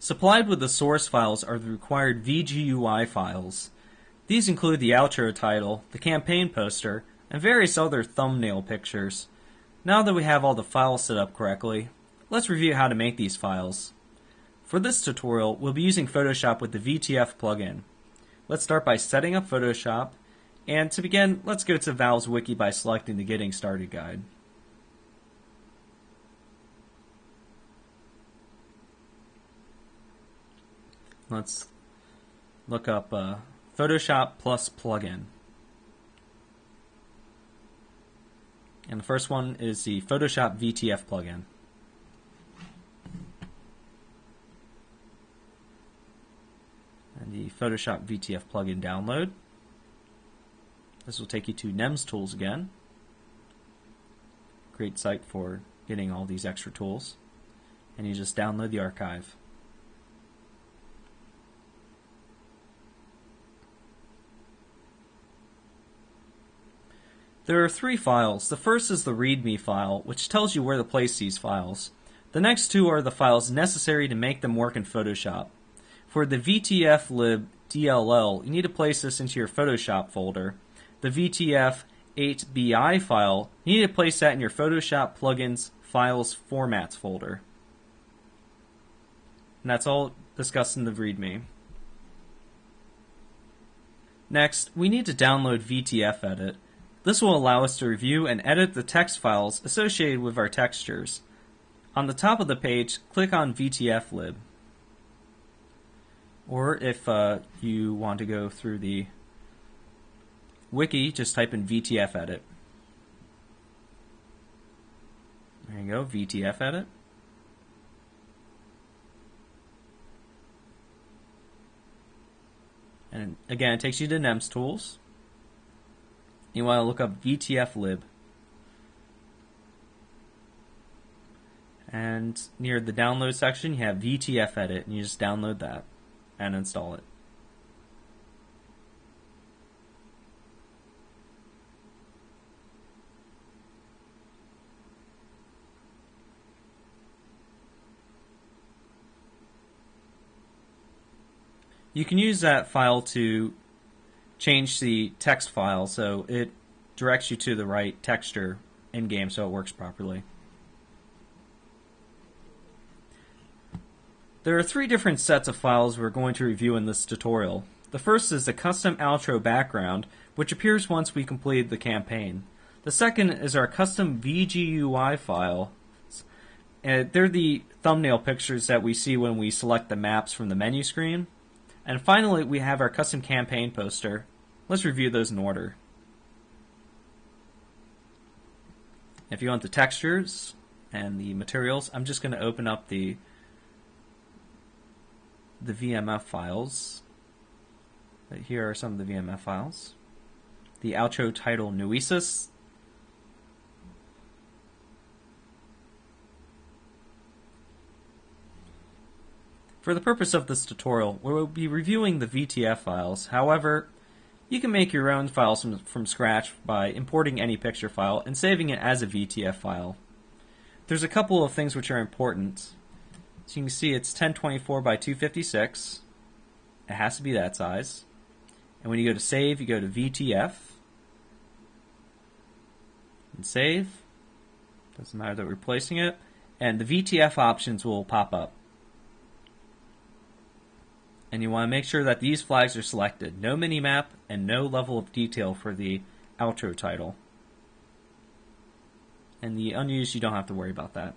Supplied with the source files are the required VGUI files. These include the outro title, the campaign poster, and various other thumbnail pictures. Now that we have all the files set up correctly, let's review how to make these files. For this tutorial, we'll be using Photoshop with the VTF plugin. Let's start by setting up Photoshop, and to begin, let's go to Valve's wiki by selecting the Getting Started guide. Let's look up Photoshop plus plugin. And the first one is the Photoshop VTF plugin. And the Photoshop VTF plugin download. This will take you to NEMS tools again. Great site for getting all these extra tools. And you just download the archive. There are three files. The first is the README file, which tells you where to place these files. The next two are the files necessary to make them work in Photoshop. For the VTF-lib DLL, you need to place this into your Photoshop folder. The VTF-8BI file, you need to place that in your Photoshop Plugins Files Formats folder. And that's all discussed in the README. Next, we need to download VTF-Edit. This will allow us to review and edit the text files associated with our textures. On the top of the page, click on VTF-lib. Or if you want to go through the wiki, just type in VTF-Edit. There you go, VTF-Edit. And again, it takes you to NEMS tools. You want to look up VTF-lib. And near the download section, you have VTF-Edit, and you just download that and install it. You can use that file to change the text file so it directs you to the right texture in-game so it works properly. There are three different sets of files we're going to review in this tutorial. The first is the custom outro background, which appears once we complete the campaign. The second is our custom VGUI file. They're the thumbnail pictures that we see when we select the maps from the menu screen. And finally, we have our custom campaign poster. Let's review those in order. If you want the textures and the materials, I'm just going to open up the VMF files. Here are some of the VMF files. The outro title Noesis. For the purpose of this tutorial, we will be reviewing the VTF files. However, you can make your own files from scratch by importing any picture file and saving it as a VTF file. There's a couple of things which are important. So you can see it's 1024 by 256. It has to be that size. And when you go to save, you go to VTF. And save. Doesn't matter that we're placing it. And the VTF options will pop up. And you want to make sure that these flags are selected. No minimap and no level of detail for the outro title. And the unused, you don't have to worry about that.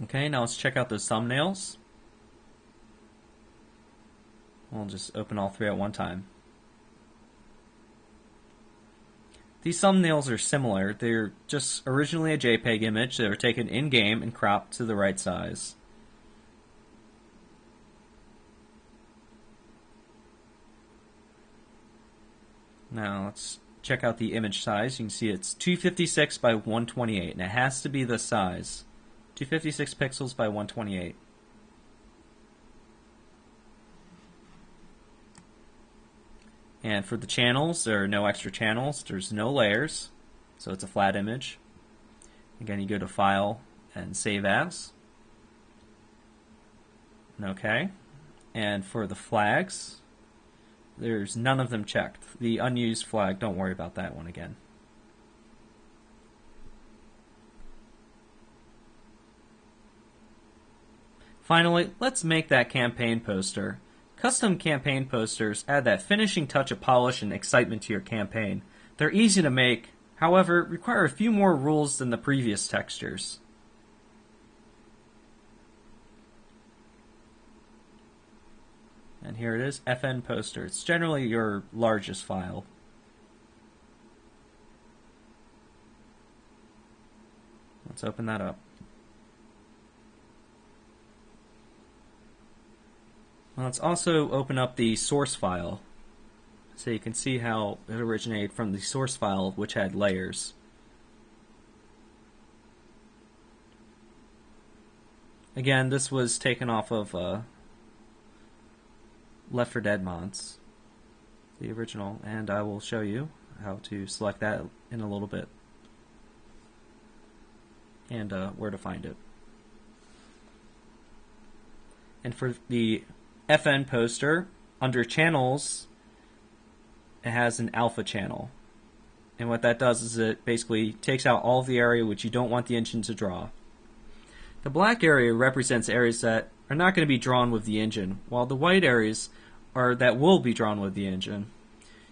Okay, now let's check out those thumbnails. We'll just open all three at one time. These thumbnails are similar. They're just originally a JPEG image. They were taken in-game and cropped to the right size. Now let's check out the image size. You can see it's 256 by 128, and it has to be this size. 256 pixels by 128. And for the channels, there are no extra channels. There's no layers, so it's a flat image. Again, you go to File and Save As. Okay. And for the flags, there's none of them checked. The unused flag, don't worry about that one again. Finally, let's make that campaign poster. Custom campaign posters add that finishing touch of polish and excitement to your campaign. They're easy to make, however, require a few more rules than the previous textures. And here it is, FN poster. It's generally your largest file. Let's open that up. Let's also open up the source file so you can see how it originated from the source file, which had layers. Again, this was taken off of Left 4 Dead mods, the original, and I will show you how to select that in a little bit and where to find it. And for the FN poster, under channels, it has an alpha channel. And what that does is it basically takes out all of the area which you don't want the engine to draw. The black area represents areas that are not going to be drawn with the engine, while the white areas are that will be drawn with the engine.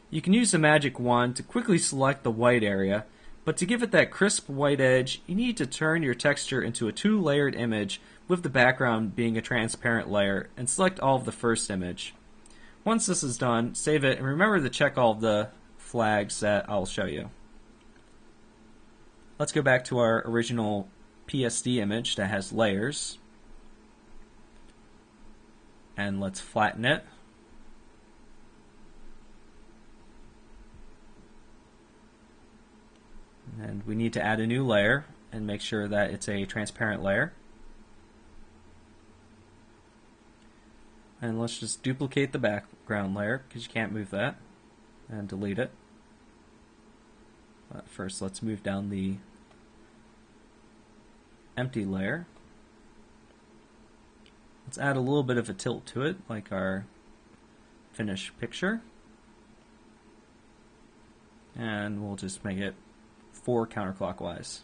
You can use the magic wand to quickly select the white area, but to give it that crisp white edge, you need to turn your texture into a two-layered image with the background being a transparent layer, and select all of the first image. Once this is done, save it, and remember to check all of the flags that I'll show you. Let's go back to our original PSD image that has layers, and let's flatten it. And we need to add a new layer and make sure that it's a transparent layer. And let's just duplicate the background layer because you can't move that, and delete it. But first, let's move down the empty layer. Let's add a little bit of a tilt to it, like our finished picture. And we'll just make it 4 counterclockwise.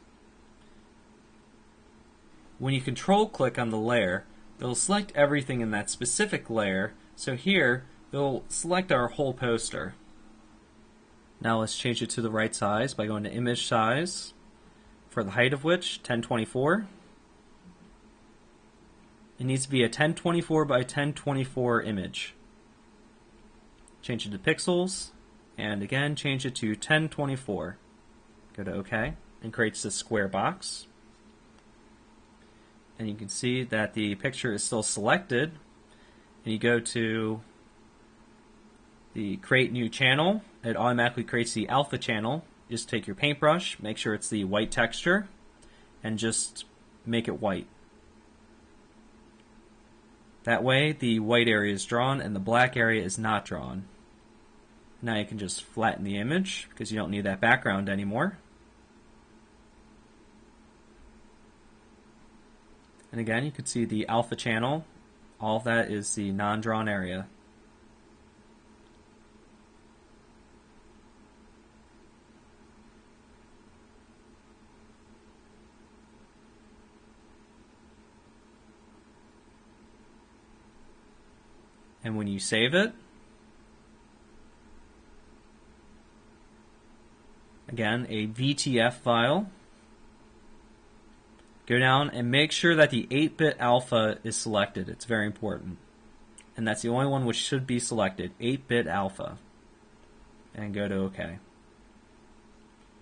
When you control click on the layer, it'll select everything in that specific layer. So here, it'll select our whole poster. Now let's change it to the right size by going to image size, for the height of which 1024. It needs to be a 1024 by 1024 image. Change it to pixels, and again change it to 1024. Go to OK, and creates this square box. And you can see that the picture is still selected. And you go to the Create New Channel. It automatically creates the alpha channel. Just take your paintbrush, make sure it's the white texture, and just make it white. That way the white area is drawn and the black area is not drawn. Now you can just flatten the image because you don't need that background anymore. And again, you can see the alpha channel. All of that is the non-drawn area. And when you save it, again, a VTF file, go down and make sure that the 8-bit alpha is selected. It's very important. And that's the only one which should be selected, 8-bit alpha. And go to OK.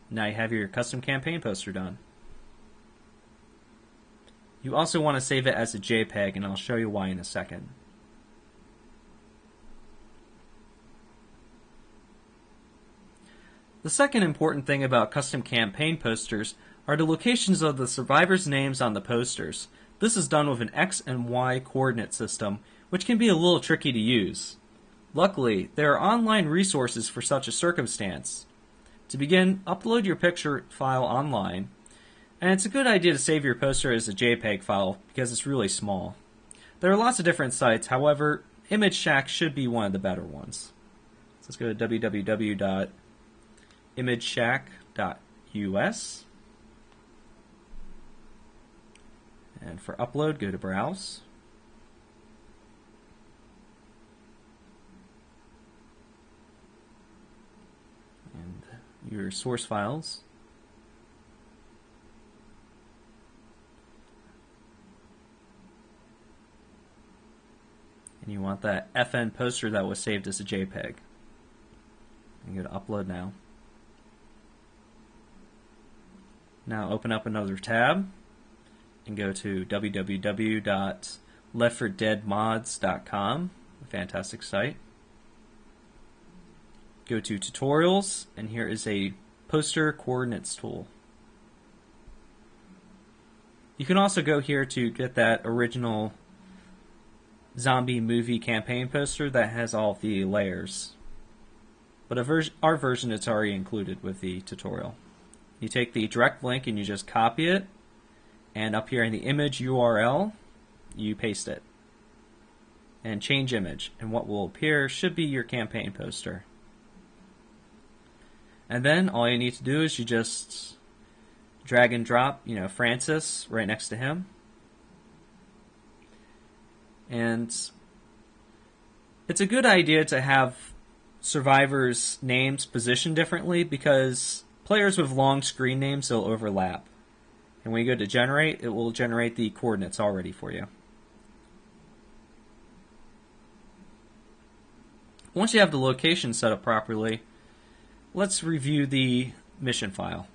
Now you have your custom campaign poster done. You also want to save it as a JPEG, and I'll show you why in a second. The second important thing about custom campaign posters are the locations of the survivors' names on the posters. This is done with an X and Y coordinate system, which can be a little tricky to use. Luckily, there are online resources for such a circumstance. To begin, upload your picture file online, and it's a good idea to save your poster as a JPEG file because it's really small. There are lots of different sites, however, Image Shack should be one of the better ones. So let's go to www.imageshack.us. And for upload, go to Browse. And your source files. And you want that FN poster that was saved as a JPEG. And go to Upload Now. Now open up another tab and go to www.leftfordeadmods.com, a fantastic site. Go to Tutorials, and here is a poster coordinates tool. You can also go here to get that original zombie movie campaign poster that has all of the layers. But our version, it's already included with the tutorial. You take the direct link and you just copy it, and up here in the image URL, you paste it. And change image, and what will appear should be your campaign poster. And then all you need to do is you just drag and drop, Francis right next to him. And it's a good idea to have survivors' names positioned differently because players with long screen names will overlap. And when you go to generate, it will generate the coordinates already for you. Once you have the location set up properly, let's review the mission file.